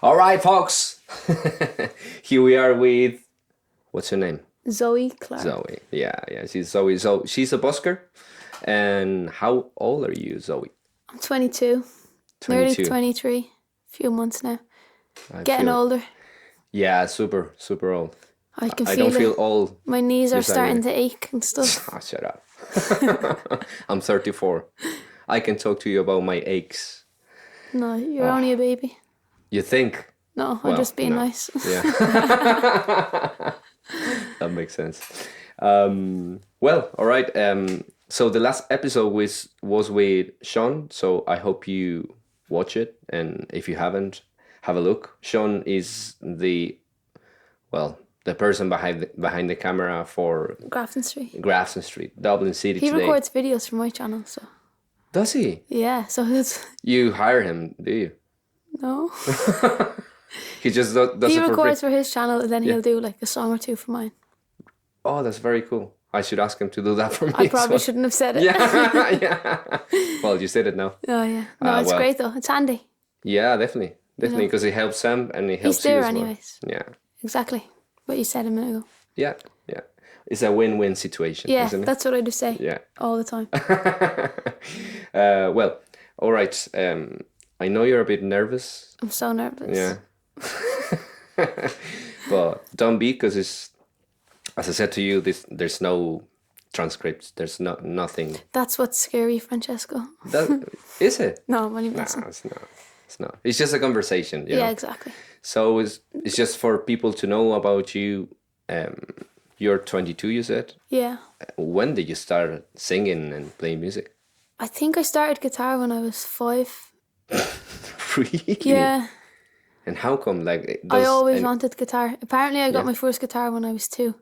All right, folks. Here we are with, what's her name? Zoe Clarke. Zoe. Yeah, she's Zoe. So she's a busker. And how old are you, Zoe? I'm 22. 22. Nearly 23. A few months now. I Getting feel- older. Yeah, super old. I can I feel don't feel it. old. My knees are Yes, I starting really- to ache and stuff. Ah, shut up. I'm 34. I can talk to you about my aches. No, you're only a baby. You think? No, I'm Well, just being no. nice. Yeah. That makes sense. Well, all right. So the last episode was with Sean. So I hope you watch it, and if you haven't, have a look. Sean is the person behind the camera for Grafton Street. Grafton Street, Dublin City He today. records videos for my channel, so Does he? yeah. So it's You hire him, do you? no. He just does He it for free. records for his channel, and then he'll do like a song or two for mine. Oh, that's very cool. I should ask him to do that for me. I probably as shouldn't have said it. well. Yeah. Well, you said it now. Oh yeah. No, it's well. great though. It's handy. Yeah, definitely, because it helps Sam and it helps He's you there as well. anyways. Yeah, Exactly what you said a minute ago. yeah. It's a win-win situation, Yeah, isn't it? that's what I just say. Yeah. All the time. Well, all right. I know you're a bit nervous. I'm so nervous. Yeah. But don't be, because it's, as I said to you, there's no transcripts. There's nothing. That's what's scary, Francesco. That is it? No, I'm only Nah, messing. it's not. It's not. It's just a conversation. You Yeah, know? exactly. So it's just for people to know about you. You're 22, you said. Yeah. When did you start singing and playing music? I think I started guitar when I was 5. Really? Yeah. And how come? Like, I always wanted guitar. Apparently I got my first guitar when I was 2.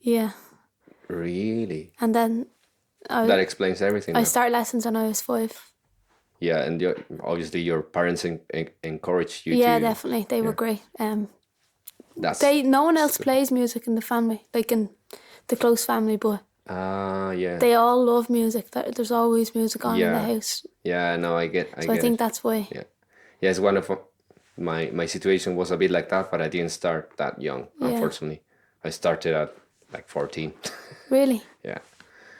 Yeah. Really? And then That explains everything. I now. started lessons when I was 5. Yeah, and obviously your parents encouraged you Yeah, to. definitely. They were great. That's No one else plays music in the family, like in the close family, but yeah. they all love music. There's always music on in Yeah. the house. Yeah, no, I get So I think it. that's why. Yeah, it's one of my situation was a bit like that, but I didn't start that young. Yeah. Unfortunately, I started at like 14. Really? Yeah,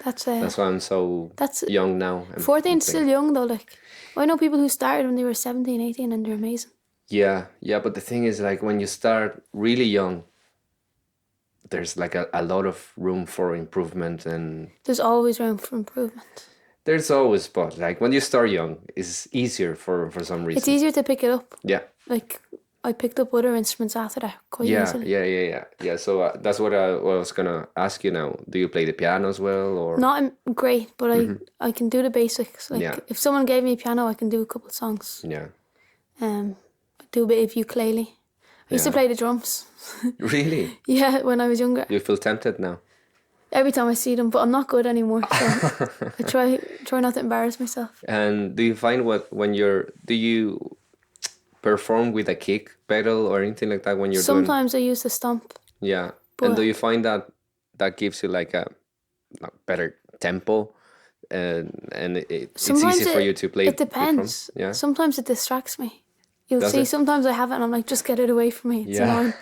That's that's why I'm so That's young now. and 14 's playing. still young though. Like I know people who started when they were 17, 18 and they're amazing. Yeah, but the thing is, like, when you start really young, there's like a lot of room for improvement, and There's always room for improvement. there's always, but like when you start young, it's easier for some reason. It's easier to pick it up. Yeah. Like I picked up other instruments after that quite easily. Yeah. So that's what I was gonna ask you now. Do you play the piano as well, or? Not great, but I can do the basics. Like Yeah. if someone gave me a piano, I can do a couple of songs. Yeah. I do a bit of ukulele. I used to play the drums. Really? Yeah, when I was younger. You feel tempted now? Every time I see them, but I'm not good anymore. So I try not to embarrass myself. And do you find do you perform with a kick pedal or anything like that when you're doing? Sometimes I use the stomp. Yeah. But- And do you find that gives you like a better tempo, and it's Sometimes easy for you to play? It depends. Yeah. Sometimes it distracts me. You'll Does see. it? Sometimes I have it, and I'm like, just get it away from me. It's Yeah. annoying.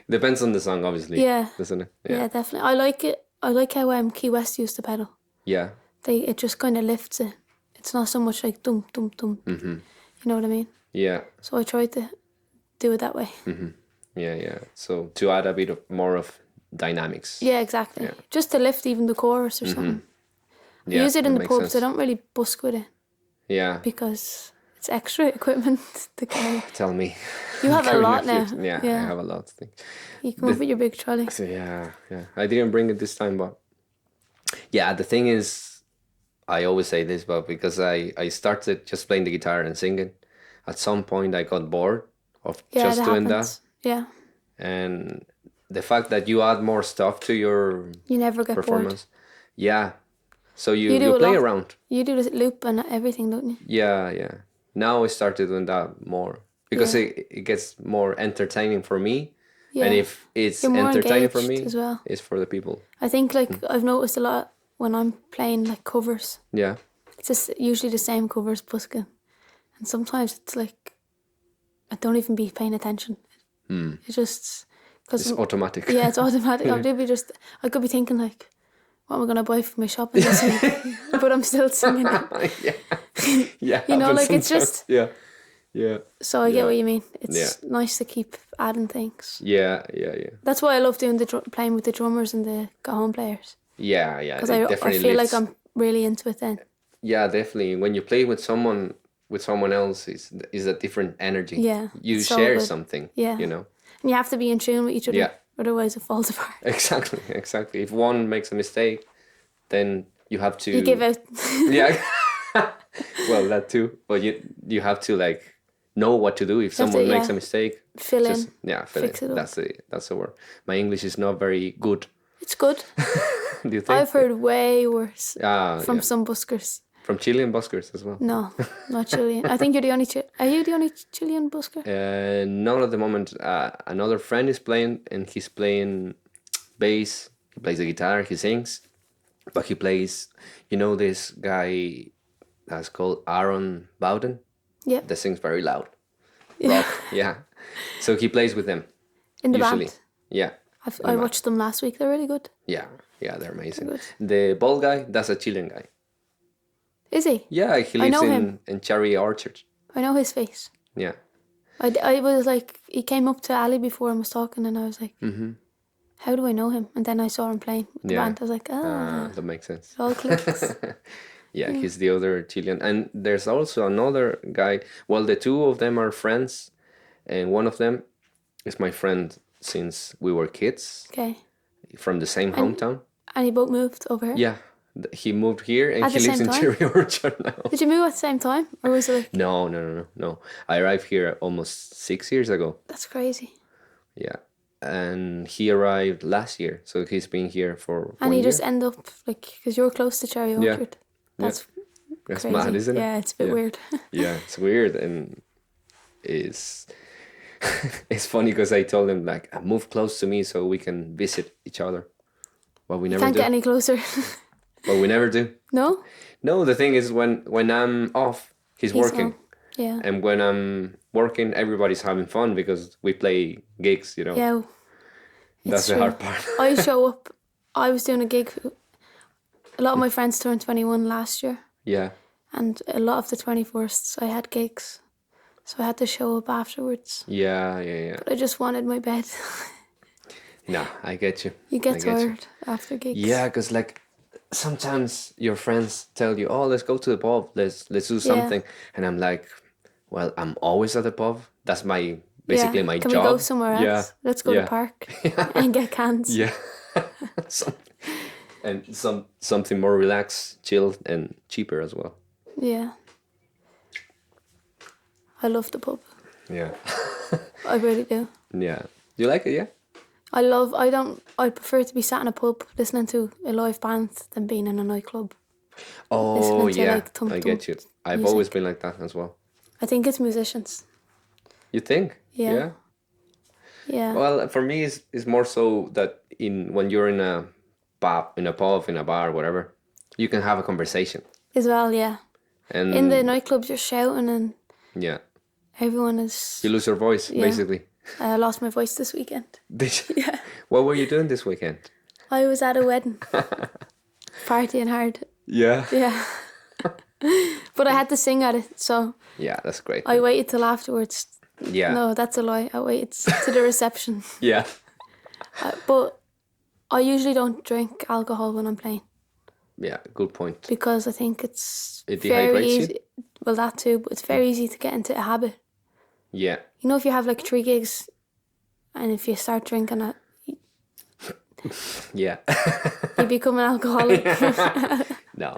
Depends on the song, obviously. Yeah. Doesn't it? Yeah, definitely. I like it. I like how Key West used to pedal. Yeah. It just kind of lifts it. It's not so much like dum dum dum. Mm-hmm. You know what I mean? Yeah. So I tried to do it that way. Yeah. So to add a bit more of dynamics. Yeah, exactly. Just to lift even the chorus or something. I Yeah, use it in that the makes pubs. I sense. don't really busk with it Yeah. because it's extra equipment to carry. Tell me. You have a Carrying lot now. flute. Yeah, I have a lot of things. You come up with your big trolley. So yeah. I didn't bring it this time, but yeah, the thing is, I always say this, but because I started just playing the guitar and singing, at some point I got bored of Yeah, just that doing happens. Yeah, that, and the fact that you add more stuff to your you never get bored. performance, yeah. So You you do a play lot. around. You do the loop and everything, don't you? Yeah. Now I started doing that more because it gets more entertaining for me. Yeah. And if it's You're more entertaining for engaged me, as well. it's for the people. I think I've noticed a lot when I'm playing like covers. Yeah. It's just usually the same covers busking. And sometimes it's like I don't even be paying attention. It's just because It's automatic. yeah, it's automatic. I could be thinking like, what am I gonna buy for my shopping this week? But I'm still singing it. Yeah. You know, happens like it's sometimes. just. Yeah. So I get what you mean. It's Yeah. nice to keep adding things. Yeah. That's why I love doing playing with the drummers and the cajon players. Yeah. Because It I definitely feel like lifts. I'm really into it then. Yeah, definitely. When you play with someone else, is a different energy. Yeah, You it's so share good. something. Yeah. You know. And you have to be in tune with each other. Yeah. Otherwise it falls apart. Exactly. If one makes a mistake, then you have to. You give out. Yeah. Well, that too. But you have to like know what to do if someone makes a mistake. Fill in. Yeah, fill Fix in. it up. That's the word. My English is not very good. It's good. Do you think? I've heard way worse from Yeah. some buskers. From Chilean buskers as well. No, not Chilean. I think you're the only. Are you the only Chilean busker? Not at the moment. Another friend is playing, and he's playing bass. He plays the guitar. He sings, but he plays. You know this guy that's called Aaron Bowden. Yeah. That sings very loud. Rock. Yeah. So he plays with them. In the usually. band. Yeah. I watched them last week. They're really good. Yeah. They're amazing. Good. The bald guy, that's a Chilean guy. Is he? Yeah, he I lives know in him. Cherry Orchard. I know his face. Yeah. I was like, he came up to Ali before and was talking, and I was like, how do I know him? And then I saw him playing with the band. I was like, that makes sense. it all clicks. Yeah, he's the other Chilean. And there's also another guy. Well, the two of them are friends. And one of them is my friend since we were kids. Okay. From the same hometown. And you both moved over here? Yeah. He moved here and At he the lives same in time? Cherry Orchard now. Did you move at the same time? Or was it like... No. I arrived here almost 6 years ago. That's crazy. Yeah. And he arrived last year. So he's been here for And 1 you year. just end up, like, because you're close to Cherry Orchard. That's That's crazy. mad, isn't it? Yeah, it's a bit weird. Yeah, it's weird, and it's it's funny because I told him like move close to me so we can visit each other, but we never Can't do. get any closer. But we never do. No? No, the thing is when I'm off, he's working, on. Yeah. and when I'm working, everybody's having fun because we play gigs. You know, Yeah. that's the hard part. I show up. I was doing a gig. A lot of my friends turned 21 last year. Yeah. And a lot of the 21sts, I had gigs. So I had to show up afterwards. Yeah. But I just wanted my bed. No, I get you. You I get get tired after gigs. Yeah, because like sometimes your friends tell you, "Oh, let's go to the pub. Let's do something," and I'm like, "Well, I'm always at the pub. That's basically my Can job. we go somewhere else? Yeah. Let's go to the park and get cans. Yeah, something more relaxed, chill, and cheaper as well. Yeah. I love the pub. Yeah, I really do. yeah. You like it? Yeah. I prefer to be sat in a pub listening to a live band than being in a nightclub. Oh Listening to, yeah, like, thump, I thump get you. I've music. always been like that as well. I think it's musicians. You think? Yeah. Yeah. Well, for me, it's more so that when you're in a pub, in a bar, whatever, you can have a conversation. As well, yeah. And In the nightclubs, you're shouting and yeah, everyone is... you lose your voice basically. I lost my voice this weekend. Did you? Yeah. What were you doing this weekend? I was at a wedding. Partying hard. Yeah. Yeah. But I had to sing at it, so Yeah, that's great. I waited till afterwards. Yeah. No, that's a lie. I waited to the reception. Yeah. But I usually don't drink alcohol when I'm playing Yeah, good point. because I think it's It very dehydrates you? easy. Well, that too, but it's very easy to get into a habit. Yeah. You know, if you have like 3 gigs and if you start drinking it, Yeah. you become an alcoholic. No.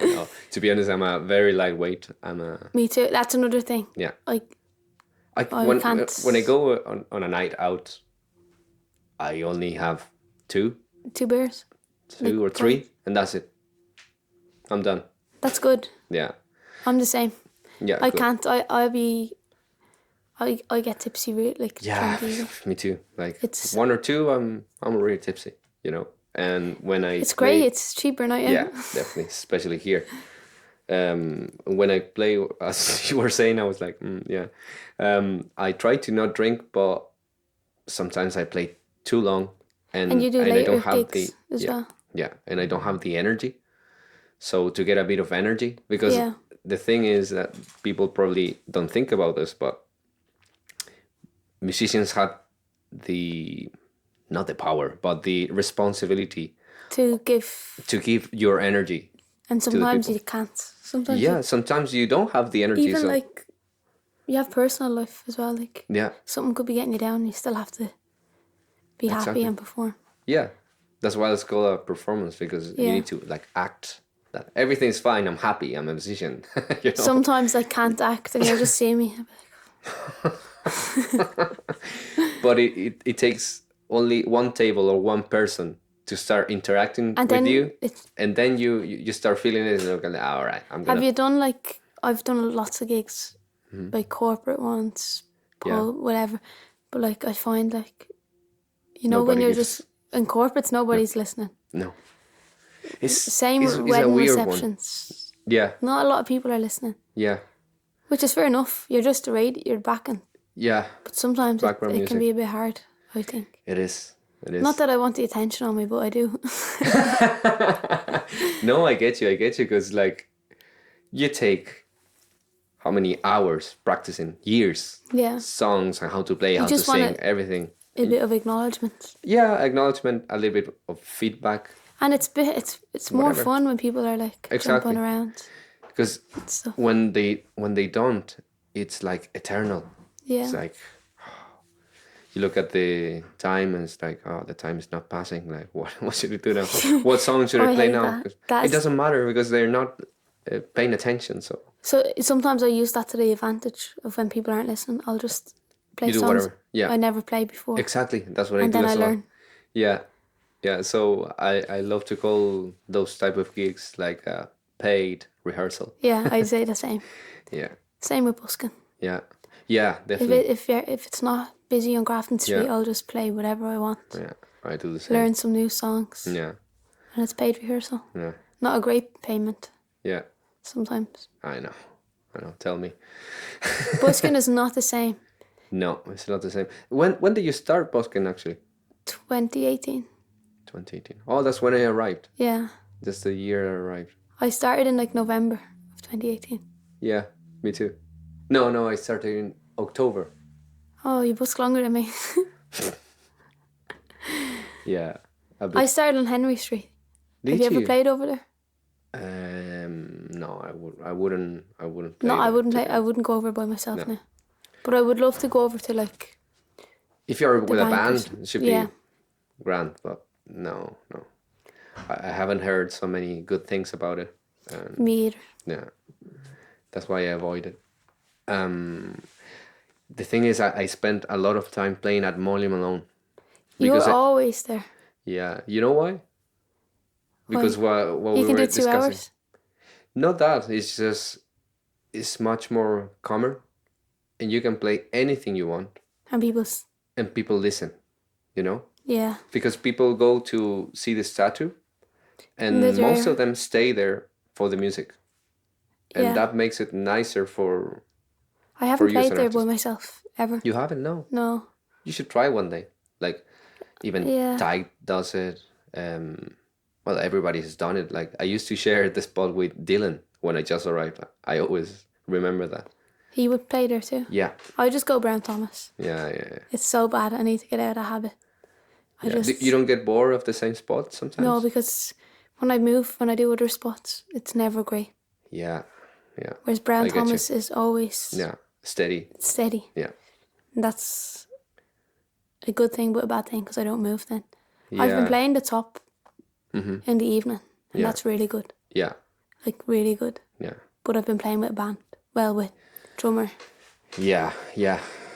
To be honest, I'm a very lightweight. Me too. That's another thing. Yeah. Like, I I can't- when I go on a night out, I only have 2 2 beers. or 3, and that's it. I'm done. That's good. Yeah. I'm the same. Yeah. I good. can't. I get tipsy like Yeah, drunk easy. me too. Like It's- 1 or 2, I'm really tipsy, you know. And when I It's great. It's cheaper now. yeah, definitely, especially here. When I play, as you were saying, I was like, yeah. I try to not drink, but sometimes I play too long, And you do I later don't have the gigs as well. and I don't have the energy. So to get a bit of energy, because Yeah. the thing is that people probably don't think about this, but musicians have the not the power, but the responsibility To give, to give your energy and to the sometimes people. you can't. Sometimes Yeah, sometimes you don't have the energy. even So like you have personal life as well. Like yeah, something could be getting you down, and you still have to be happy exactly. and perform. Yeah, that's why it's called a performance, because you Yeah. need to like act that everything's fine. I'm happy. I'm a musician. Sometimes I can't act, and you'll just see me. But it takes only one table or one person to start interacting And with then you, it's. and then you start feeling it, and you're like, all right, I'm Have gonna. you done like I've done lots of gigs, like corporate ones, pub, whatever. But like I find like when Nobody you're gives. just in corporates, nobody's listening. No, it's Same with it's a wedding weird one. receptions. Yeah, Not a lot of people are listening, yeah, which is fair enough. You're just you're backing. yeah. But sometimes Background it can music. be a bit hard, I think. It is. It is. Not that I want the attention on me, but I do. No, I get you, because like you take how many hours practicing, years, Yeah. songs and how to play, how to just want sing, everything. a bit of acknowledgement. Yeah, acknowledgement, a little bit of feedback, And it's more Whatever. fun when people are like Exactly. jumping around. because Stuff. when they don't, it's like eternal. Yeah. It's like you look at the time and it's like, oh, the time is not passing. Like, what should we do now? What song should Oh, I I play hate now? that. 'Cause That's- it doesn't matter because they're not paying attention. So So sometimes I use that to the advantage of when people aren't listening. I'll just play you do songs whatever. Yeah, I never played before. exactly. That's what I And do then as I well. learn. Yeah, yeah. So I love to call those type of gigs like paid rehearsal. Yeah, I'd say the same. Yeah, Same with busking. yeah, yeah. If Definitely. if it's not busy on Grafton Street, Yeah. I'll just play whatever I want. Yeah, I do the same. Learn some new songs. Yeah, And it's paid rehearsal. yeah, Not a great payment yeah. sometimes. I know. Tell me. Busking is not the same. No, it's not the same. When did you start busking actually? 2018. 2018. Oh, that's when I arrived. Yeah. That's the year I arrived. I started in like November of 2018. Yeah, me too. No, I started in October. Oh, you busk longer than me. Yeah, a bit. I started on Henry Street. Did Have you ever played over there? No, I wouldn't play. No, I there wouldn't play. today. I wouldn't go over by myself now. But I would love to go over to like. If you're with a bankers. band, it should Yeah. be grand. But no. I haven't heard so many good things about it. Me either. Yeah, that's why I avoid it. The thing is, I spent a lot of time playing at Molly Malone. You're Because always there. yeah, you know why? Because what You we can were do 2 discussing. hours. Not that, it's just it's much more calmer, and you can play anything you want, And and people listen. You know, yeah. because people go to see the statue, and That's most rare. of them stay there for the music, and Yeah. that makes it nicer for. I haven't you as played an there by artist. myself ever. You haven't, no. No. You should try one day. Like, even Yeah. Tyke does it. Well, everybody has done it. Like, I used to share the spot with Dylan when I just arrived. I always remember that. He would play there too. Yeah, I just go Brown Thomas. yeah. It's so bad. I need to get out of that habit. I Yeah. just You don't get bored of the same spot sometimes? no, because when I do other spots, it's never great. Yeah. Whereas Brown I get you. Thomas is always Yeah, steady. steady. Yeah. And that's a good thing but a bad thing because I don't move then. Yeah. I've been playing the top in the evening and Yeah. that's really good. Yeah, Like really good. yeah. But I've been playing with a band. Well, with drummer. Yeah,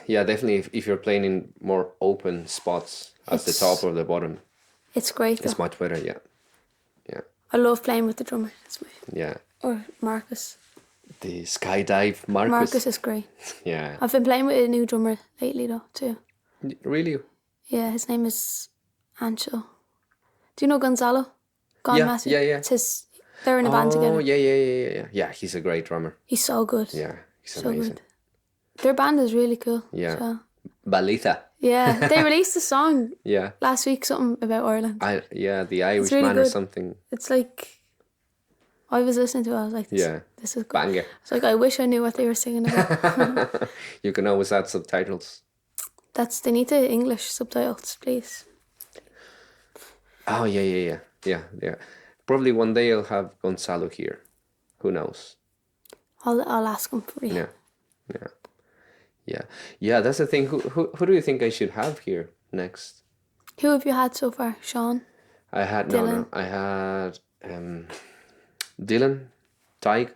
definitely. If you're playing in more open spots at the It's- top or the bottom, It's great though. it's much better. Yeah, I love playing with the drummer. It's my, yeah. or Marcus. The skydive Marcus. Marcus is great. Yeah. I've been playing with a new drummer lately though too. Really? Yeah, his name is Ancho. Do you know Gonzalo? Yeah, Massive? yeah. It's his. They're in a band Oh, together. yeah. Yeah, he's a great drummer. He's so good. Yeah, he's So amazing. good. Their band is really cool. Yeah. So. Balitha. Yeah, they released a song Yeah. last week, something about Ireland. The Irish really man or good. something. It's like, I was listening to it, I was like, Yeah. this is good. Banger. It's like, I wish I knew what they were singing about. You can always add subtitles. They need the English subtitles, please. Oh, yeah. Probably one day I'll have Gonzalo here. Who knows? I'll ask him for you. Yeah. That's the thing. Who do you think I should have here next? Who have you had so far? Sean? I had Dylan? I had Dylan, Tyke,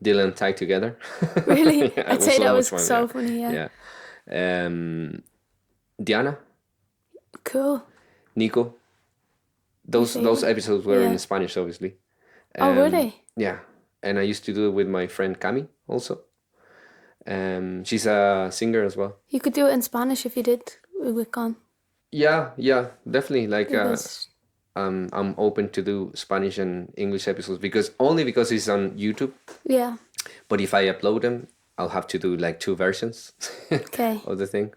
Dylan, Tyke together. Really? Yeah, I'd say that was much fun, so funny. Yeah. Diana, Cool. Nico. Those episodes were in Spanish, obviously. Oh, were they? Yeah, and I used to do it with my friend Cami also. She's a singer as well. You could do it in Spanish if you did with Con. Yeah, definitely. Like, Because I'm open to do Spanish and English episodes because it's on YouTube. yeah. But if I upload them, I'll have to do like 2 versions Okay. of the thing.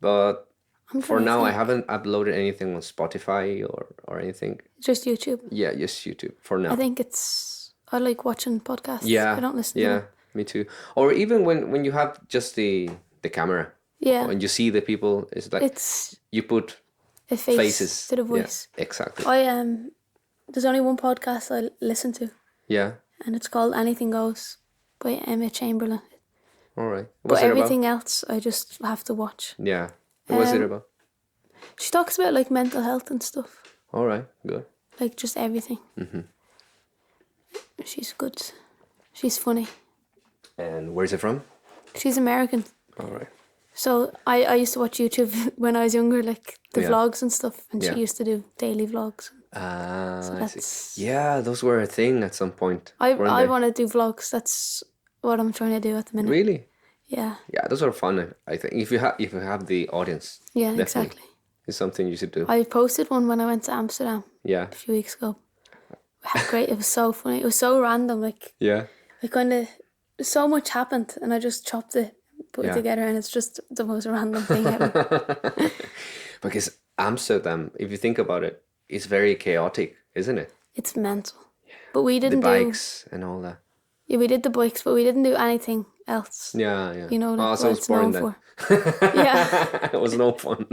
But I'm for trying to now, I think. haven't uploaded anything on Spotify or anything. Just YouTube. Yeah, just YouTube for now. I think I like watching podcasts. Yeah, I don't listen to yeah, them. me too. Or even when you have just the camera, Yeah. when you see the people, it's like It's you put a face faces to the voice. Yeah, exactly. There's only one podcast I listen to, Yeah. and it's called Anything Goes by Emma Chamberlain. All right. But everything else I just have to watch. Yeah. What's it about? She talks about like mental health and stuff. All right. Good. Like just everything. Mm-hmm. She's good. She's funny. And where's it from? She's American. All right. So I used to watch YouTube when I was younger, like the vlogs and stuff, and she used to do daily vlogs. I see. Yeah, those were a thing at some point. I want to do vlogs. That's what I'm trying to do at the minute. Really? Yeah. Yeah, those are fun. I think if you have the audience. Yeah, definitely. exactly. It's something you should do. I posted one when I went to Amsterdam. Yeah. A few weeks ago. Great. It was so funny. It was so random. Like. Yeah. I kind of so much happened, and I just chopped it, put it together, and it's just the most random thing ever. Because Amsterdam, if you think about it, it's very chaotic, isn't it? It's mental. Yeah. But we didn't do the bikes and all that. Yeah, we did the bikes, but we didn't do anything else. Yeah. You know, like so what it's known for. Yeah. It was no fun.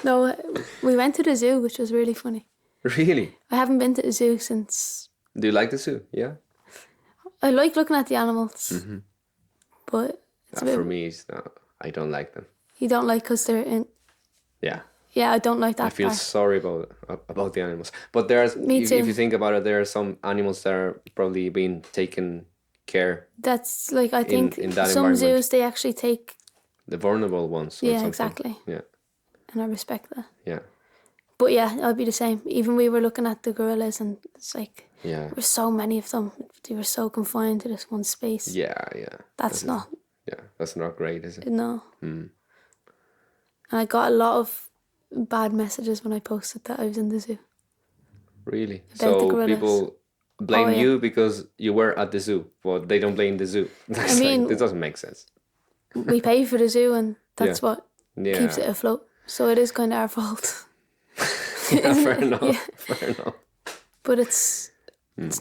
No, we went to the zoo, which was really funny. Really? I haven't been to the zoo since. Do you like the zoo? Yeah. I like looking at the animals, but it's for me, it's not. I don't like them. You don't like because they're in. Yeah. Yeah, I don't like that. I feel sorry about the animals, but there's. Me too. If you think about it, there are some animals that are probably being taken care. That's like I think in that some zoos they actually take the vulnerable ones. Yeah, exactly. Yeah. And I respect that. Yeah. But yeah, I'd be the same. Even we were looking at the gorillas, and it's like there were so many of them. They were so confined to this one space. Yeah. That's not. Yeah, that's not great, is it? No. And I got a lot of bad messages when I posted that I was in the zoo. Really? About so people blame you because you were at the zoo, but they don't blame the zoo. I mean, this doesn't make sense. We pay for the zoo, and that's what keeps it afloat. So it is kind of our fault. Fair enough. But it's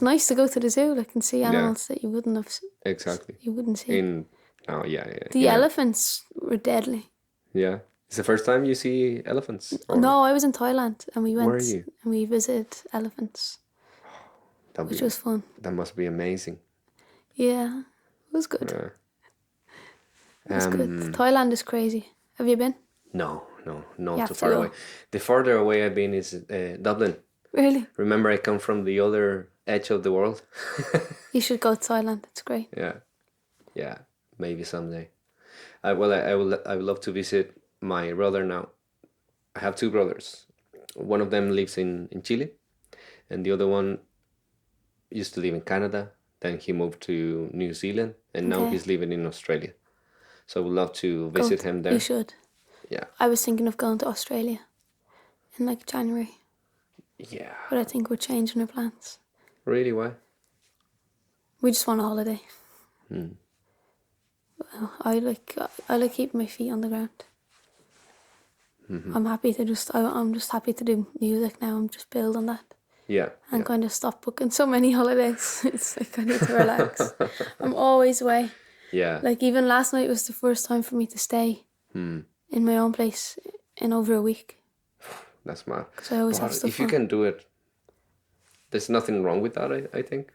nice to go to the zoo, like, and see animals that you wouldn't have. Exactly. You wouldn't see. The elephants were deadly. Yeah. It's the first time you see elephants? Or? No, I was in Thailand, and we went. Where are you? And we visited elephants, which was fun. That must be amazing. Yeah, it was good. It was good. Thailand is crazy. Have you been? No, not too far away. The farther away I've been is Dublin. Really? Remember, I come from the other edge of the world. You should go to Thailand. It's great. Yeah, maybe someday. I would love to visit my brother now. I have 2 brothers. One of them lives in Chile, and the other one used to live in Canada. Then he moved to New Zealand, and now he's living in Australia. So I would love to visit him there. You should. Yeah. I was thinking of going to Australia in like January. Yeah. But I think we're changing our plans. Really? Why? We just want a holiday. Hmm. I like keeping my feet on the ground. Mm-hmm. I'm happy to I'm just happy to do music now. I'm just build on that Yeah. and Yeah. kind of stop booking so many holidays. It's like I need to relax. I'm always away. Yeah. Like even last night was the first time for me to stay Hmm. in my own place in over a week That's mad. because I always have But if stuff you on. can do it, there's nothing wrong with that, I think.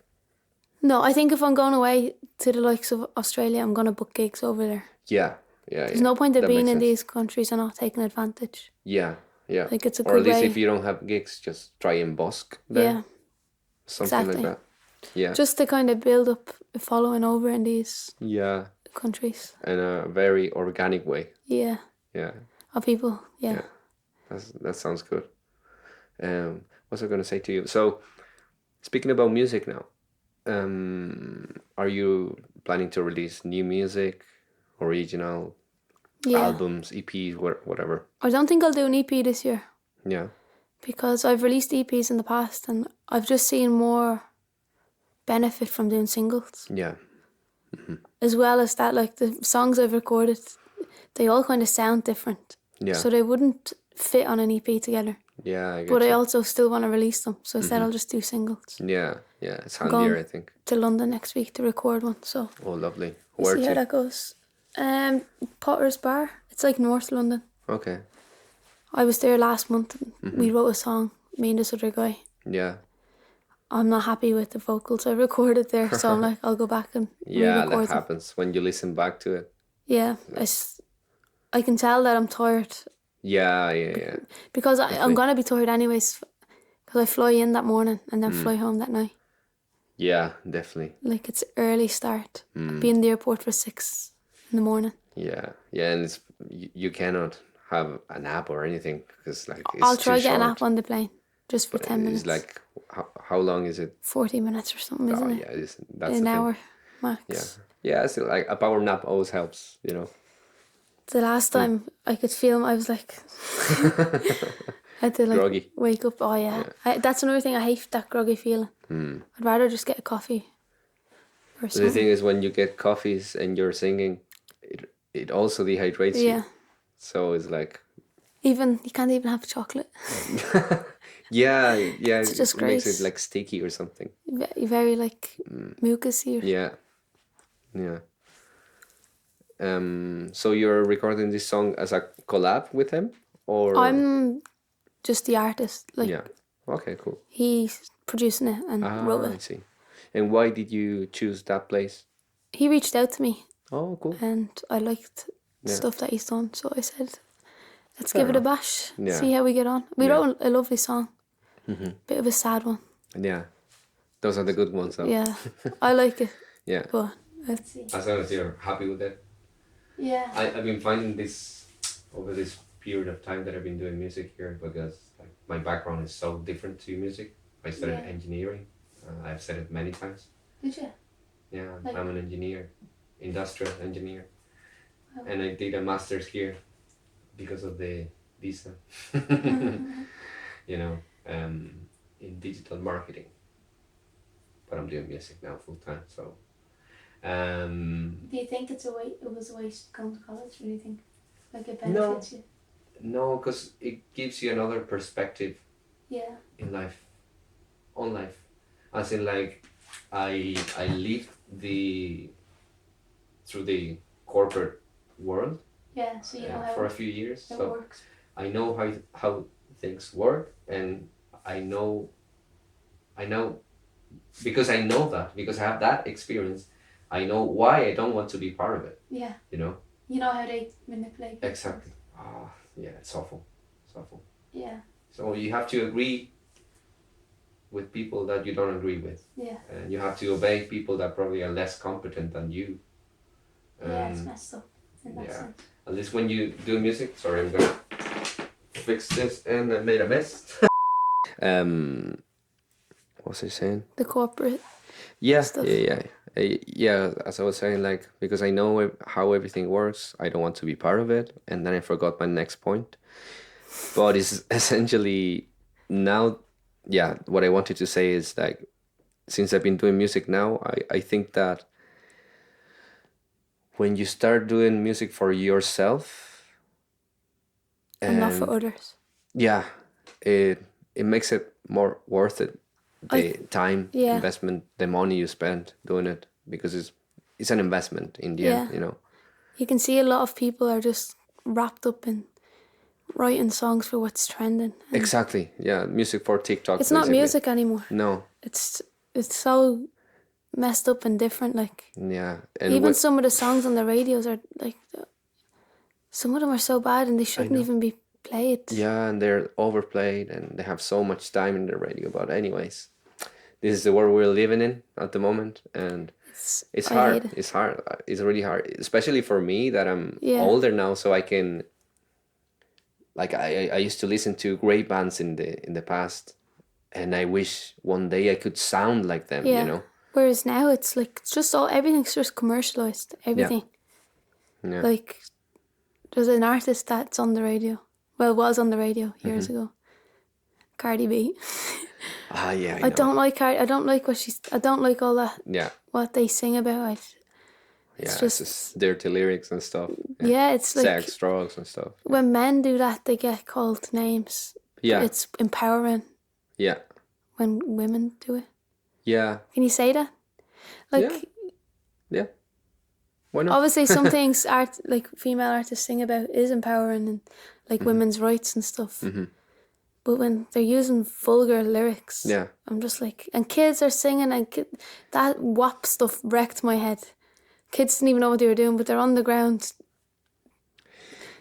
No, I think if I'm going away to the likes of Australia, I'm gonna book gigs over there. Yeah. Yeah. There's Yeah. no point in That being makes in sense. these countries and not taking advantage. Yeah. Yeah. Like it's a Or at good least if way. you don't have gigs, just try and busk there. Yeah, Something like exactly. that. Yeah. Just to kind of build up a following over in these Yeah. countries. In a very organic way. Yeah, Yeah. of people. Yeah. Yeah. That sounds good. What's I gonna say to you? So, speaking about music now, are you planning to release new music, original Yeah. albums, EPs, whatever? I don't think I'll do an EP this year Yeah. because I've released EPs in the past and I've just seen more benefit from doing singles. Yeah. As well as that, like the songs I've recorded, they all kind of sound different. Yeah. So they wouldn't fit on an EP together. Yeah, I get But I you. also still want to release them. So I said I'll just do singles. Yeah. Yeah. It's I'm handier, going I think. to London next week to record one. So Oh, lovely. we'll Where see how to? that goes. Potter's Bar. It's like North London. Okay. I was there last month and we wrote a song, me and this other guy. Yeah. I'm not happy with the vocals I recorded there, so I'm like, I'll go back and Yeah, that re-record them. happens when you listen back to it. Yeah, I can tell that I'm tired Yeah. Yeah. Yeah. because I'm Definitely. gonna be tired anyways because I fly in that morning and then fly home that night. Yeah, definitely. Like it's early start. I'll be in the airport for 6 in the morning. Yeah, yeah, and it's you cannot have a nap or anything because like it's I'll too try get a short. nap on the plane just for 10 minutes. It's like how long is it? 40 minutes or something, isn't Oh it? yeah, that's An the thing. hour max. Yeah, yeah. Still, like a power nap always helps, you know. The last time I could feel I was like I had to like Groggy. wake up. Oh yeah, that's another thing I hate, that groggy feeling. I'd rather just get a coffee or The something. thing is, when you get coffees and you're singing, it also dehydrates Yeah. you. So it's like Even you can't even have chocolate. yeah, yeah. It's a It makes disgrace. it like sticky or something. Very like mucusy. Or Yeah, yeah. So you're recording this song as a collab with him, or I'm just the artist. Like yeah. Okay, cool. he's producing it and wrote I it. see. And why did you choose that place? He reached out to me Oh, cool. and I liked Yeah. stuff that he's done, so I said, let's Fair give it a enough. bash. Yeah. See how we get on. We Yeah. wrote a lovely song. Bit of a sad one. Yeah, those are the good ones, though. Yeah, I like it. Yeah. But let's see. As long as you're happy with it. Yeah. I've been finding this over this period of time that I've been doing music here because like, my background is so different to music. I studied Yeah. engineering. I've said it many times. Did you? Yeah, Like- I'm an engineer, industrial engineer, Wow. and I did a master's here because of the visa. You know, in digital marketing. But I'm doing music now full time, so. Do you think it was a waste going to college, or do you think like it No. benefits you? No, because it gives you another perspective Yeah. in life, on life, as in like I lived through the corporate world Yeah, so you know how for a few years, it so works. I know how things work, and I know because I know that because I have that experience, I know why I don't want to be part of it. Yeah. You know. You know how they manipulate people. Exactly. Ah, yeah, it's awful. It's awful. Yeah. So you have to agree with people that you don't agree with. Yeah. And you have to obey people that probably are less competent than you. Yeah, it's messed up in that yeah. sense. At least when you do music, sorry, I'm gonna fix this and I made a mess. What was I saying? The corporate. Yeah, Stuff. yeah. As I was saying, like because I know how everything works, I don't want to be part of it, and then I forgot my next point. But it's essentially now, yeah. What I wanted to say is like, since I've been doing music now, I think that when you start doing music for yourself, and not for and others. yeah, it makes it more worth it, the time Yeah. investment, the money you spend doing it, because it's an investment in the end, you know. You can see a lot of people are just wrapped up in writing songs for what's trending. Exactly. Yeah, music for TikTok. It's not basically. music anymore. No. It's so messed up and different. Like, Yeah, and even some of the songs on the radios are like, some of them are so bad and they shouldn't even be played. Yeah, and they're overplayed and they have so much time in the radio. But anyways, this is the world we're living in at the moment, and it's I hard. hate it. It's hard. It's really hard, especially for me that I'm Yeah. older now, so I can. Like I used to listen to great bands in the past, and I wish one day I could sound like them. Yeah. You know. Whereas now it's like, it's just all, everything's just commercialized. Everything. Yeah. Like, there's an artist that's on the radio. Well, was on the radio years ago. Cardi B. Ah, yeah. I don't like Cardi. I don't like what she's. I don't like all that. Yeah. What they sing about. It's just dirty lyrics and stuff. Yeah, it's like sex, drugs, and stuff. when men do that, they get called names. Yeah. It's empowering. Yeah. When women do it. Yeah. Can you say that? Like, yeah. Why not? Obviously, some things like female artists sing about is empowering and like women's rights and stuff. But when they're using vulgar lyrics, I'm just like, and kids are singing, and that WAP stuff wrecked my head. Kids didn't even know what they were doing, but they're on the ground.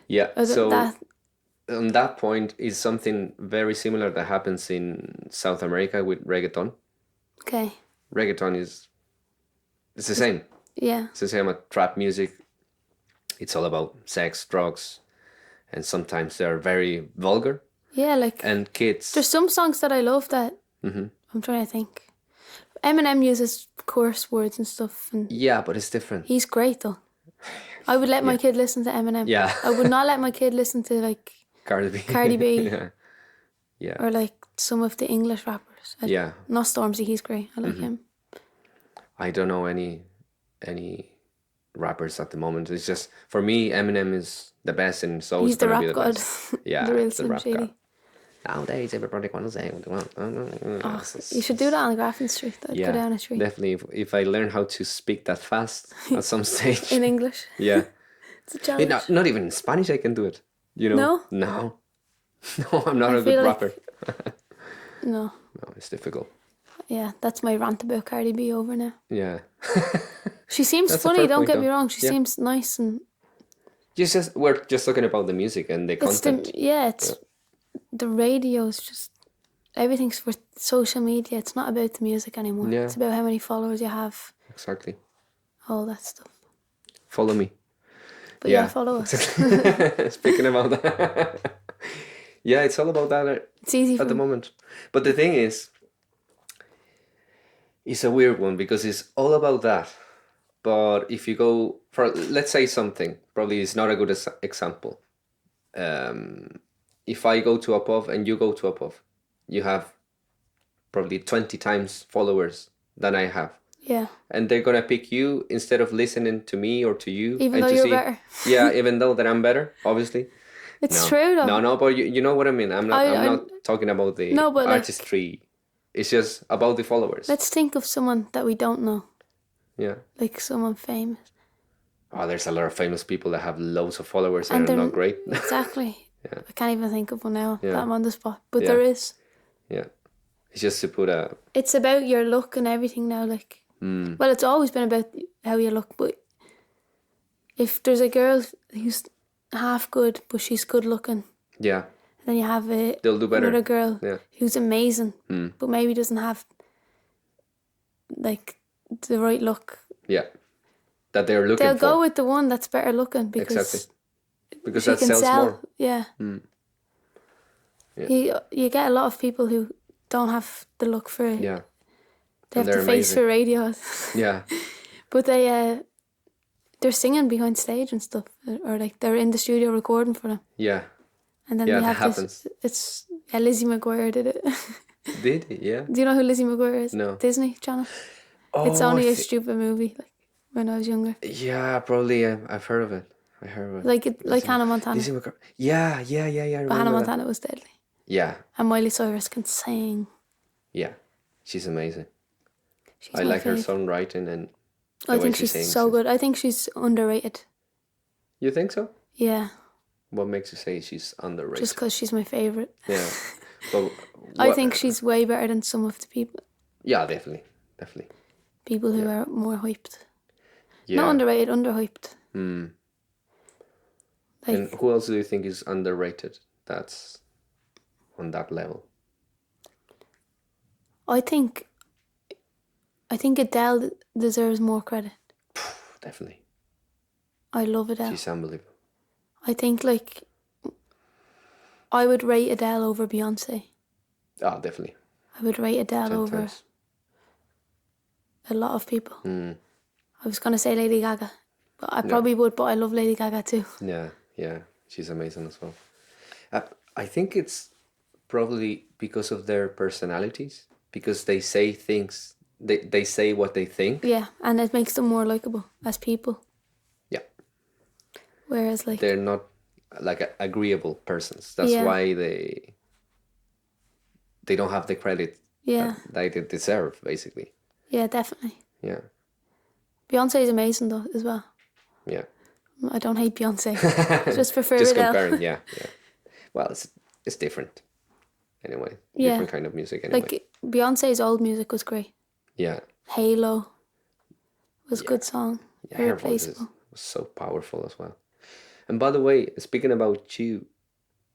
Yeah. So on that point is something very similar that happens in South America with reggaeton. Okay. Reggaeton it's the same. Yeah. It's the same as trap music. It's all about sex, drugs, and sometimes they're very vulgar. Yeah, like, and kids. There's some songs that I love that I'm trying to think. Eminem uses coarse words and stuff, and yeah, but it's different. He's great though. I would let my kid listen to Eminem. Yeah. I would not let my kid listen to like Cardi B. Yeah. Or like some of the English rappers. Not Stormzy, he's great. I like him. I don't know any rappers at the moment. It's just, for me, Eminem is the best, and so he's the rap god. Yeah, the real the rap Shady. god. Nowadays, everybody wants to say what they want. You should do that on Grafton Street. Go down a street. Definitely. If I learn how to speak that fast at some stage. In English. Yeah. It's a challenge. Not even in Spanish I can do it. You know? No. No, I'm not a good rapper. No. No, it's difficult. Yeah, that's my rant about Cardi B over now. Yeah. She seems funny, don't get me wrong. She seems nice and... We're just talking about the music and the content. The radio is just... Everything's for social media. It's not about the music anymore. Yeah. It's about how many followers you have. Exactly. All that stuff. Follow me. But follow us. Speaking about that. Yeah, it's all about that it's easy at the moment. But the thing is, it's a weird one because it's all about that. But if you go for, let's say something, probably it's not a good example. If I go to a pub and you go to a pub, you have probably 20 times followers than I have. Yeah. And they're going to pick you instead of listening to me or to you. Even though you're better. Yeah, even though that I'm better, obviously. It's true though. No, but you know what I mean. I'm not talking about the artistry. It's just about the followers. Let's think of someone that we don't know. Yeah. Like someone famous. Oh, there's a lot of famous people that have loads of followers and are not great. Exactly. Yeah. I can't even think of one now. Yeah. That I'm on the spot. But there is. Yeah. It's just to put a... It's about your look and everything now. Like, well, it's always been about how you look. But if there's a girl who's half good, but she's good looking. Yeah. Then you have they'll do better. Another girl who's amazing, but maybe doesn't have like the right look. Yeah. That they're looking for. They'll go with the one that's better looking because that sells more. Yeah. You get a lot of people who don't have the look for it. Yeah. They have the face for radio. Yeah. But they're singing behind stage and stuff, or like they're in the studio recording for them. Yeah. And then that they have happens. Lizzie McGuire did it. Did he? Yeah. Do you know who Lizzie McGuire is? No. Disney Channel. Oh, It's only a stupid movie. Like when I was younger. Yeah, probably. I've heard of it. I heard of it. Like Hannah Montana. Lizzie McGuire. Yeah. I But Hannah remember Montana was deadly. Yeah. And Miley Cyrus can sing. Yeah. She's amazing. She's I my like her fave. songwriting and the I way think she she's sings. so good. I think she's underrated. You think so? Yeah. What makes you say she's underrated? Just because she's my favourite. Yeah. But I think she's way better than some of the people. Yeah, definitely. People who are more hyped. Yeah. Not underrated, underhyped. Like, And who else do you think is underrated that's on that level? I think Adele deserves more credit. Definitely. I love Adele. She's unbelievable. I think like I would rate Adele over Beyonce. Ah, definitely. I would rate Adele 10 over times. a lot of people. I was gonna say Lady Gaga, but I probably would. But I love Lady Gaga too. Yeah, she's amazing as well. I think it's probably because of their personalities, because they say things, they say what they think. Yeah, and it makes them more likable as people. Yeah. Whereas like They're not like agreeable persons. That's why they don't have the credit that they deserve, basically. Yeah, definitely. Yeah. Beyonce is amazing though as well. Yeah. I don't hate Beyonce. Just prefer Just Adele. comparing, yeah. Well, it's different. Anyway, different kind of music anyway. Like Beyonce's old music was great. Yeah. Halo was a good song. Yeah, her voice was so powerful as well. And by the way, speaking about you,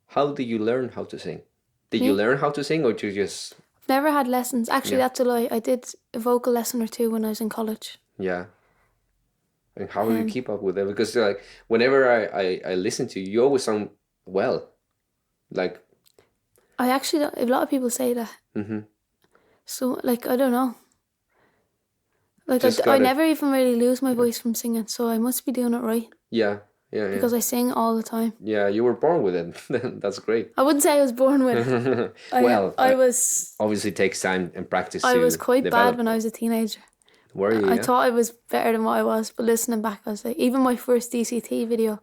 how did you learn how to sing? Did you learn how to sing or did you just... I've never had lessons. Actually, that's a lie. I did a vocal lesson or two when I was in college. Yeah. And how do you keep up with it? Because like whenever I listen to you, you always sound well. Like... I actually don't... A lot of people say that. So, like, I don't know. Like, I never even really lose my voice from singing, so I must be doing it right. Yeah. Because I sing all the time. Yeah, you were born with it. That's great. I wouldn't say I was born with it. I was... Obviously takes time and practice I was quite develop. bad when I was a teenager. Were you? I thought I was better than what I was, but listening back, I was like, even my first DCT video,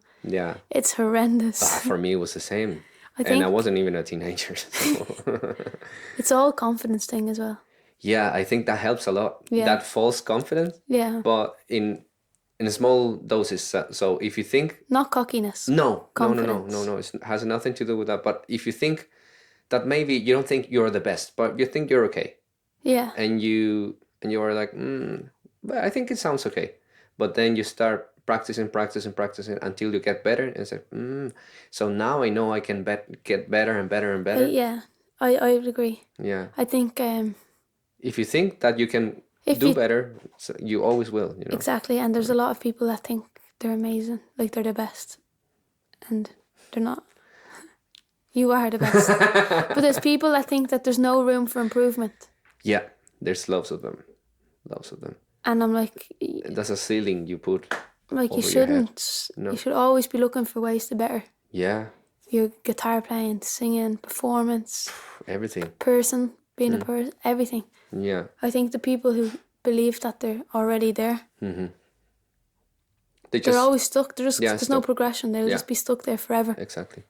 it's horrendous. For me, it was the same. And I wasn't even a teenager. So. It's all confidence thing as well. Yeah, I think that helps a lot. Yeah. That false confidence. Yeah. But in small doses. So if you think... Not cockiness. No. Confidence. No. It has nothing to do with that. But if you think that maybe you don't think you're the best, but you think you're okay. Yeah. And you are like, but I think it sounds okay. But then you start practicing until you get better and say, so now I know I can get better and better and better. Yeah, I would agree. Yeah. I think... if you think that you can do better, so you always will, you know. Exactly, and there's a lot of people that think they're amazing, like they're the best. And they're not. You are the best. But there's people that think that there's no room for improvement. Yeah, there's lots of them. And I'm like... That's a ceiling you put like over you shouldn't. No. You should always be looking for ways to better. Yeah. Your guitar playing, singing, performance. Everything. Person, being a person, everything. Yeah. I think the people who believe that they're already there, they're always stuck. There's no progression. They'll just be stuck there forever. Exactly.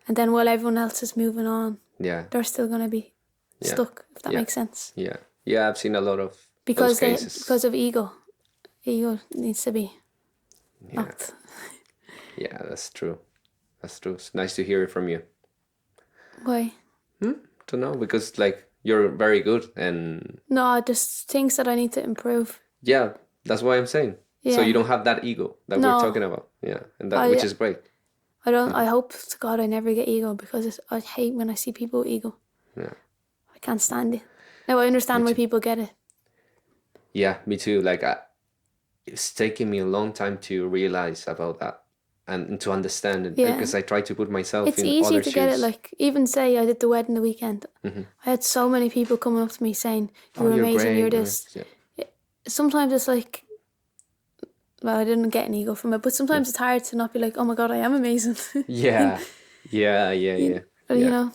And then while everyone else is moving on, they're still going to be stuck, if that makes sense. Yeah. Yeah, I've seen a lot of those cases. Because of ego. Ego needs to be knocked. Yeah, that's true. It's nice to hear it from you. Why? Don't know, because like you're very good and... No, just things that I need to improve. Yeah, that's what I'm saying. Yeah. So you don't have that ego that we're talking about. Yeah, and that which is great. I don't. I hope to God I never get ego, because I hate when I see people with ego. Yeah. I can't stand it. Now I understand why people get it. Yeah, me too. Like it's taken me a long time to realize about that and to understand it, because I try to put myself in other shoes. It's easy to get it. Like, even say I did the wedding the weekend. I had so many people coming up to me saying, you're amazing, you're this. Yeah. Sometimes it's like, well, I didn't get an ego from it, but sometimes it's hard to not be like, oh my God, I am amazing. Yeah. You know?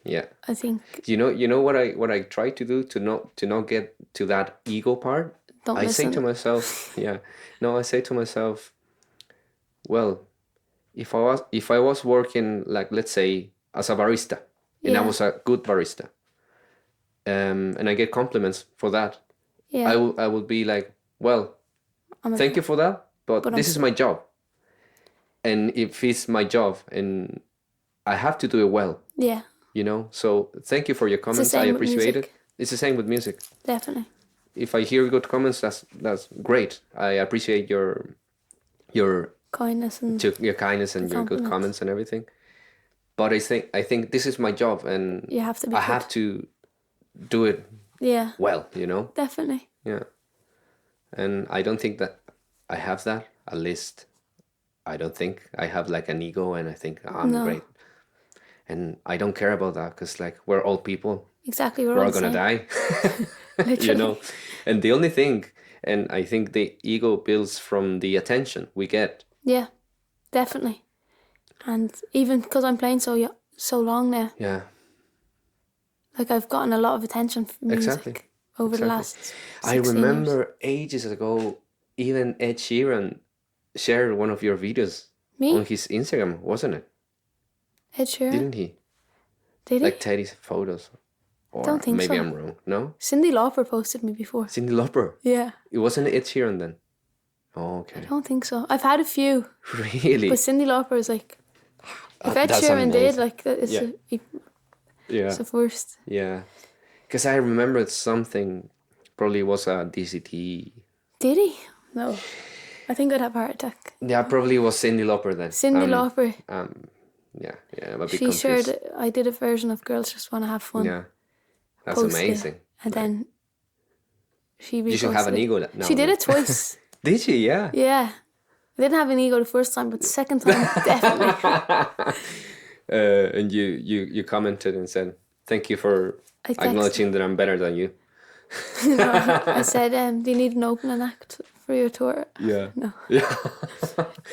Yeah. I think You know what I try to do to not get to that ego part? don't I say listen. to myself, yeah. No, I say to myself, well, if I was working like, let's say, as a barista, and I Yeah. was a good barista, and I get compliments for that, Yeah. I would be like, well, thank you for that, but But this is my job. And if it's my job and I have to do it well, yeah. you know? So thank you for your It's the comments. I same with appreciate it. music. It's the same with music. Definitely. If I hear good comments, that's great. I appreciate your Kindness and your kindness and your good compliments. comments and everything. But I think this is my job and You have to be I good. have to do it Yeah. well, you know? Definitely. Yeah. And I don't think that I have that. At least I don't think I have like an ego and I think I'm great. And I don't care about that because like we're all people. Exactly. We're all the gonna same. die. Literally. You know? And the only thing, and I think the ego builds from the attention we get. Yeah. Definitely. And even because I'm playing so long now. Yeah. Like I've gotten a lot of attention from music over the last 16 I remember ages ago, even Ed Sheeran shared one of your videos on his Instagram, wasn't it? Ed Sheeran? Didn't he? Did he? Like Teddy's photos. Or don't think maybe so. I'm wrong. No? Cyndi Lauper posted me before. Cyndi Lauper? Yeah. It wasn't Ed Sheeran then? Oh, okay. I don't think so. I've had a few. Really? But Cyndi Lauper is like... If Ed Sheeran did, like, it's, it's the first. Yeah. Because I remembered something, probably was a DCT. Did he? No. I think I'd have a heart attack. Yeah, probably was Cyndi Lauper then. Cyndi Lauper. Yeah, I'm a bit she confused. shared, I did a version of Girls Just Wanna Have Fun. Yeah, that's amazing. And then she You should have an ego now. She did it twice. Did she? Yeah. Yeah. I didn't have an ego the first time, but the second time, definitely. And you commented and said, thank you for acknowledging that I'm better than you. No, I said, do you need an opening act for your tour? Yeah. No. Yeah.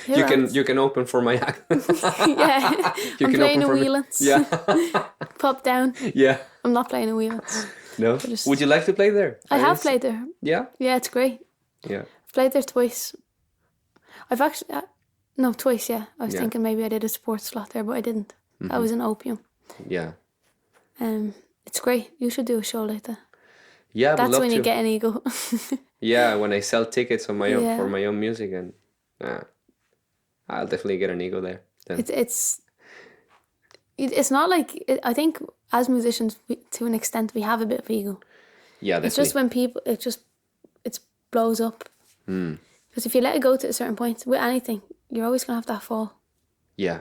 you can open for my act. Yeah. I'm playing a Wheelance. Yeah. Pop down. Yeah. I'm not playing a Wheelance. No? Would you like to play there? I have played there. Yeah? Yeah, it's great. Yeah. I've played there twice. I've actually... no, twice, yeah. I was thinking maybe I did a sports slot there, but I didn't. That was an Opium. Yeah. It's great. You should do a show like that. Yeah, that's when you get an ego. Yeah, when I sell tickets on my own for my own music, and I'll definitely get an ego there. Then. It's not like I think as musicians, to an extent, we have a bit of ego. Yeah, definitely. It's just when people it blows up. Because if you let it go to a certain point with anything, you're always gonna have that fall. Yeah.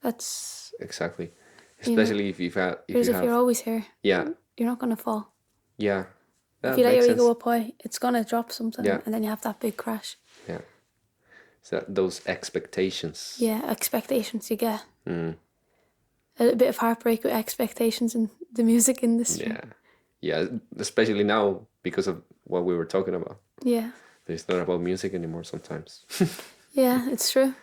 That's exactly. Especially if you're always here. Yeah. You're not gonna fall. Yeah. If you let your ego up high, it's gonna drop something, and then you have that big crash. Yeah. So those expectations. Yeah, expectations you get. A little bit of heartbreak with expectations in the music industry. Yeah. Yeah, especially now because of what we were talking about. Yeah. It's not about music anymore sometimes. Yeah, it's true.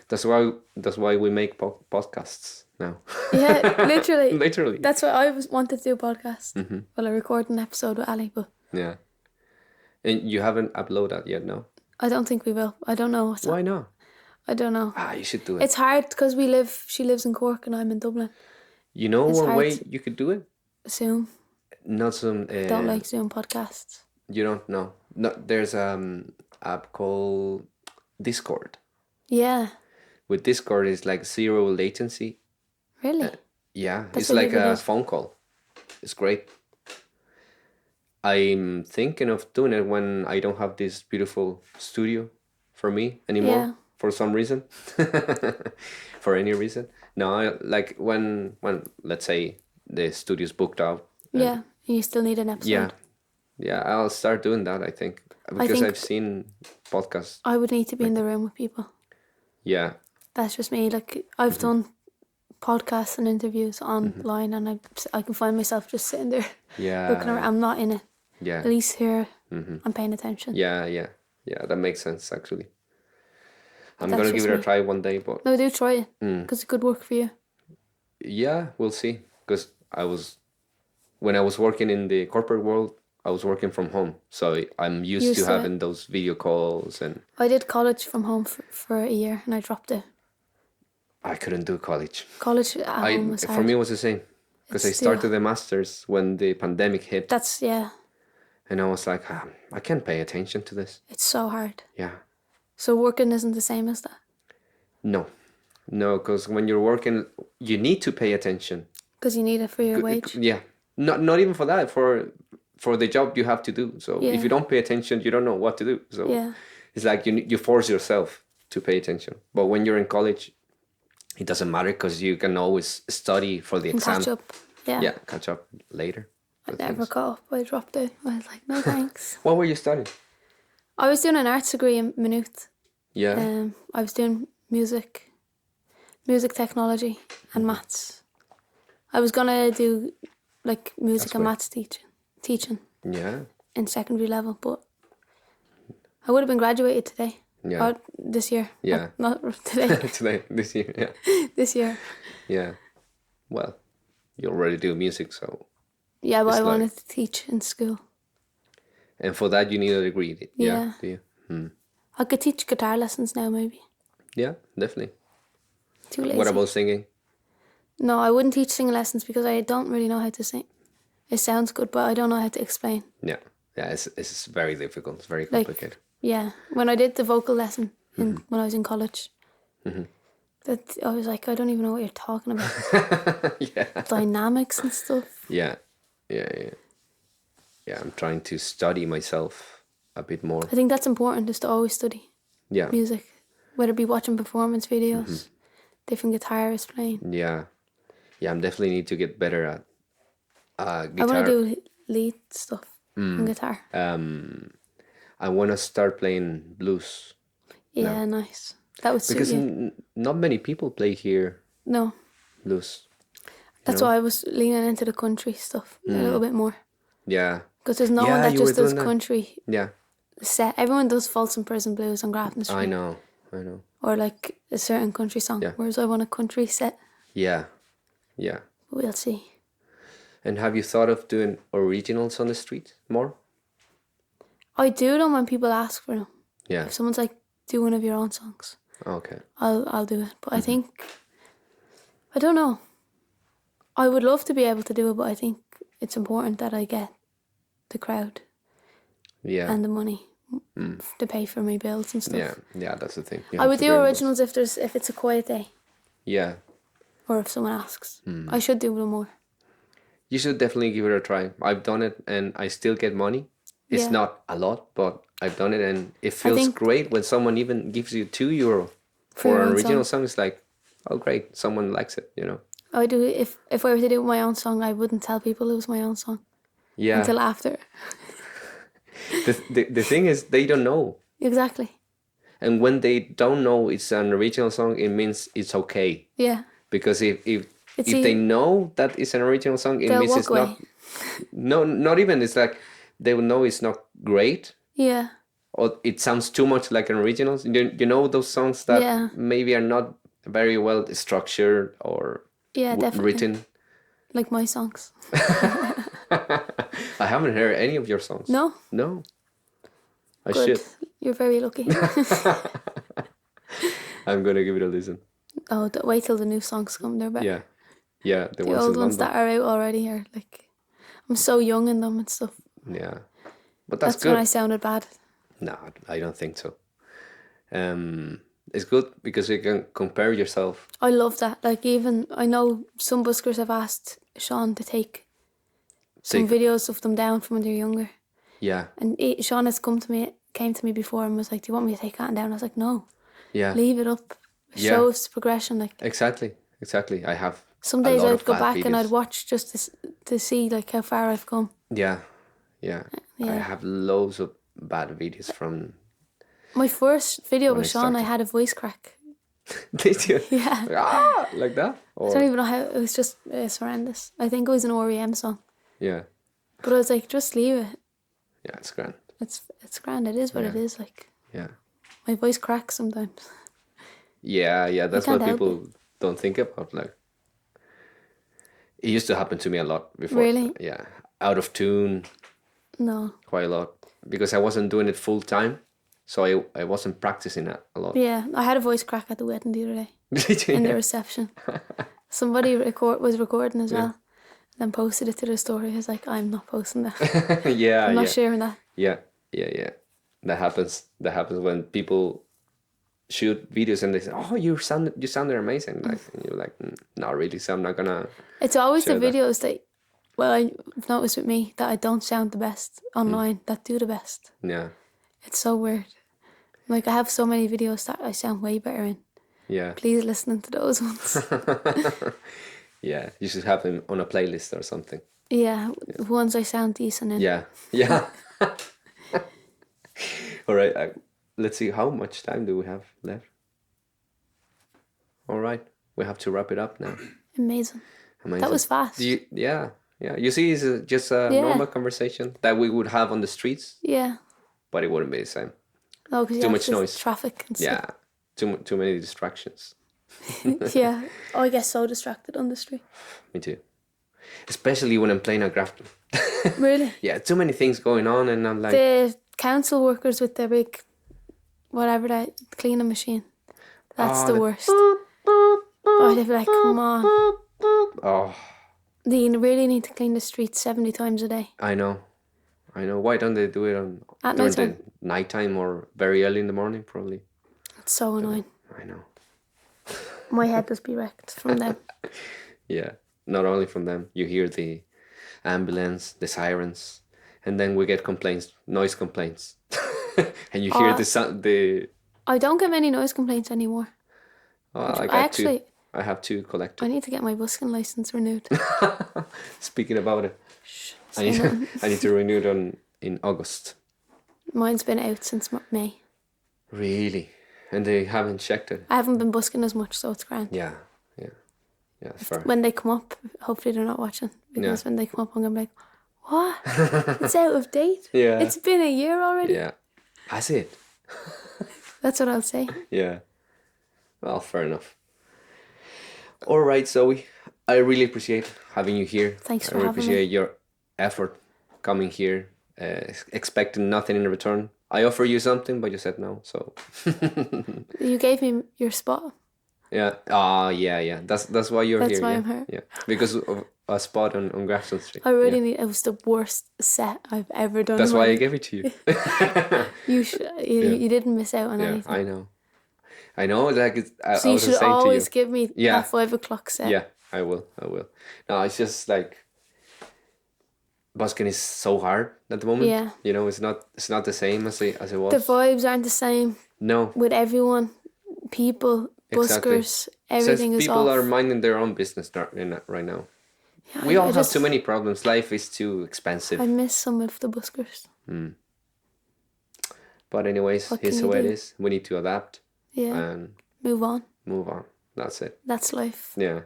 That's why we make podcasts now. Yeah, literally. Literally. That's why I wanted to do a podcast. Well, I recorded an episode with Ali, but... Yeah. And you haven't uploaded that yet, no? I don't think we will. I don't know. Why not? I don't know. You should do it. It's hard because she lives in Cork and I'm in Dublin. You know one way you could do it? Zoom. Not Zoom. I don't like Zoom podcasts. You don't know? No, there's app called Discord. Yeah. With Discord, it's like 0 latency. Really? Yeah, it's like a phone call. It's great. I'm thinking of doing it when I don't have this beautiful studio for me anymore for some reason. For any reason. No, like when let's say the studio's booked out. Yeah, and you still need an episode. Yeah, I'll start doing that, I think. Because I've seen podcasts. I would need to be in the room with people. Yeah. That's just me. Like, I've done podcasts and interviews online and I can find myself just sitting there looking around. I'm not in it. Yeah. At least here, I'm paying attention. Yeah, that makes sense, actually. I'm going to give it a try one day, but... No, do try it, because it could work for you. Yeah, we'll see. because when I was working in the corporate world, I was working from home, so I'm used to having those video calls. And I did college from home for a year, and I dropped it. I couldn't do college. College at home was hard. For me, it was the same, because I started the masters when the pandemic hit. That's, yeah. And I was like, I can't pay attention to this. It's so hard. Yeah. So working isn't the same as that? No, because when you're working, you need to pay attention. Because you need it for your wage? Yeah. Not even for that, for the job you have to do. So if you don't pay attention, you don't know what to do. So it's like you force yourself to pay attention. But when you're in college, it doesn't matter, because you can always study for the exam. Catch up. Yeah, catch up later. I never caught up. I dropped it. I was like, no thanks. What were you studying? I was doing an arts degree in Maynooth. Yeah. I was doing music technology and maths. I was gonna do like music and maths teaching. Yeah. In secondary level, but I would have been graduated today. Yeah. Or this year. Yeah. Not today. Today, this year. Yeah. This year. Yeah. Well, you already do music, so. Yeah, but I wanted to teach in school. And for that, you need a degree. Yeah. Do you? I could teach guitar lessons now, maybe. Yeah, definitely. Too lazy. What about singing? No, I wouldn't teach singing lessons because I don't really know how to sing. It sounds good, but I don't know how to explain. Yeah, it's very difficult. It's very complicated. Yeah, when I did the vocal lesson when I was in college, that I was like, I don't even know what you're talking about. Yeah. Dynamics and stuff. Yeah. I'm trying to study myself a bit more. I think that's important, is to always study. Yeah. Music, whether it be watching performance videos, different guitarists playing. Yeah, I definitely need to get better at guitar. I want to do lead stuff on guitar. I want to start playing blues. Yeah, nice. That would suit because you. Not many people play here. No. Blues. That's why I was leaning into the country stuff a little bit more. Yeah. Because there's no one that just does that. country. Yeah. Set. Everyone does Folsom Prison Blues on Grafton Street. I know. Or like a certain country song. Yeah. Whereas I want a country set. Yeah. We'll see. And have you thought of doing originals on the street more? I do them when people ask for them. Yeah. If someone's like, do one of your own songs. Okay. I'll do it. But I think, I don't know. I would love to be able to do it, but I think it's important that I get the crowd. Yeah. And the money to pay for my bills and stuff. Yeah, that's the thing. I would do originals if it's a quiet day. Yeah. Or if someone asks. I should do them more. You should definitely give it a try. I've done it and I still get money. It's not a lot, but I've done it and it feels great when someone even gives you €2 for an original song. It's like, oh great, someone likes it, I do. If I were to do my own song, I wouldn't tell people it was my own song. Yeah. Until after. The thing is, they don't know. Exactly. And when they don't know it's an original song, it means it's okay. Yeah. Because if they know that it's an original song, it means it's not. No, not even. It's like they will know it's not great. Yeah. Or it sounds too much like an original. You know those songs that maybe are not very well structured or written. Like my songs. I haven't heard any of your songs. No? No. I Good. should. You're very lucky. I'm going to give it a listen. Oh, wait till the new songs come. They're better. Yeah. The old ones that are out already are like... I'm so young in them and stuff. Yeah. But that's good. That's when I sounded bad. No, I don't think so. It's good because you can compare yourself. I love that. Like even, I know some buskers have asked Sean to take some videos of them down from when they're younger. Yeah. And Sean has came to me before and was like, do you want me to take that down? I was like, no. Yeah. Leave it up. Show us the progression. Like Exactly. I have some days I'd go back and I'd watch just to see like how far I've come. Yeah. I have loads of bad videos from... My first video with Sean, I had a voice crack. Did you? Yeah. Like that? Or... I don't even know how, it was just horrendous. I think it was an REM song. Yeah. But I was like, just leave it. Yeah, it's grand. It's grand. It is what it is. Like. Yeah. My voice cracks sometimes. Yeah. That's what people don't think about. Like, It used to happen to me a lot before. Really? Yeah. Out of tune. No. Quite a lot. Because I wasn't doing it full time. So I wasn't practicing it a lot. Yeah, I had a voice crack at the wedding the other day. In the reception. Somebody was recording as well. Then posted it to the story. I was like, I'm not posting that. Yeah, I'm not sharing that. Yeah. That happens. That happens when people shoot videos and they say, "Oh, you sounded amazing." Like, and you're like, "Not really." So I'm not gonna. It's always the videos that, well, I've noticed with me that I don't sound the best online that do the best. Yeah. It's so weird. Like, I have so many videos that I sound way better in. Yeah. Please listen to those ones. Yeah, you should have them on a playlist or something. Yeah, ones I sound decent in. Yeah. All right. Let's see, how much time do we have left? All right, we have to wrap it up now. Amazing. That was fast. Yeah. You see, it's just a normal conversation that we would have on the streets. Yeah. But it wouldn't be the same. Oh, because too much noise, traffic and stuff. Yeah, too many distractions. Yeah. Oh, I get so distracted on the street. Me too. Especially when I'm playing a Grafton. Really? Yeah, too many things going on, and I'm like the council workers with their big, whatever that cleaning machine. That's the worst. Oh, they'd be like, come on. Oh. They really need to clean the streets 70 times a day. I know. Why don't they do it at nighttime or very early in the morning? Probably. It's so annoying. I know. My head does be wrecked from them. Yeah, not only from them. You hear the ambulance, the sirens, and then we get noise complaints, and you hear the. I don't get many noise complaints anymore. I have two collected. I need to get my busking license renewed. Speaking about it, I need to renew it in August. Mine's been out since May. Really? And they haven't checked it? I haven't been busking as much, so it's grand. Yeah, fair. When they come up, hopefully they're not watching. Because when they come up, I'm going to be like, what? It's out of date? Yeah. It's been a year already? Yeah. Has it? That's what I'll say. Yeah. Well, fair enough. All right, Zoe. I really appreciate having you here. Thanks for having me. I appreciate your effort coming here, expecting nothing in return. I offered you something, but you said no. So you gave me your spot. Yeah. Yeah. That's why you're here. That's why I'm here. Yeah. Because of a spot on Grafton Street. I really need. It was the worst set I've ever done. That's why I gave it to you. You didn't miss out on anything. I know. Like so you should always give me that 5 o'clock set. Yeah, I will. No, it's just like busking is so hard at the moment. Yeah. You know, it's not the same as it was. The vibes aren't the same. No. With everyone, people, buskers, everything is off. People are minding their own business right now. Yeah, we all have too many problems. Life is too expensive. I miss some of the buskers. But anyways, here's the way it is. We need to adapt. Yeah. And move on. That's it. That's life. Yeah.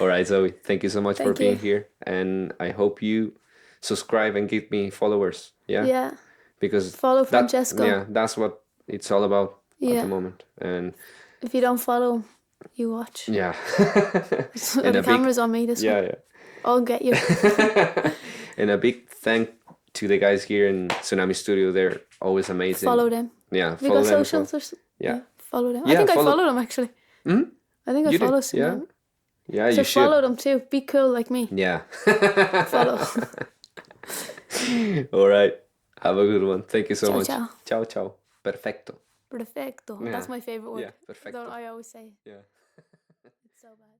All right, Zoe. Thank you so much for being here. And I hope you subscribe and give me followers. Yeah. Yeah. Because follow Francesco. Yeah, that's what it's all about at the moment. And if you don't follow, you watch. Yeah. The camera's on me this one. Yeah. I'll get you. And a big thank to the guys here in Tsunami Studio. They're always amazing. Follow them. Yeah. Have you got socials or something? Yeah. Follow them. I think I follow them actually. I think I follow some. Yeah. Yeah, so you should. Follow them too. Be cool like me. Yeah. Follow. All right. Have a good one. Thank you so much. Ciao. Ciao. Perfecto. Yeah. That's my favorite word. Yeah, perfecto. I always say. Yeah. It's so bad.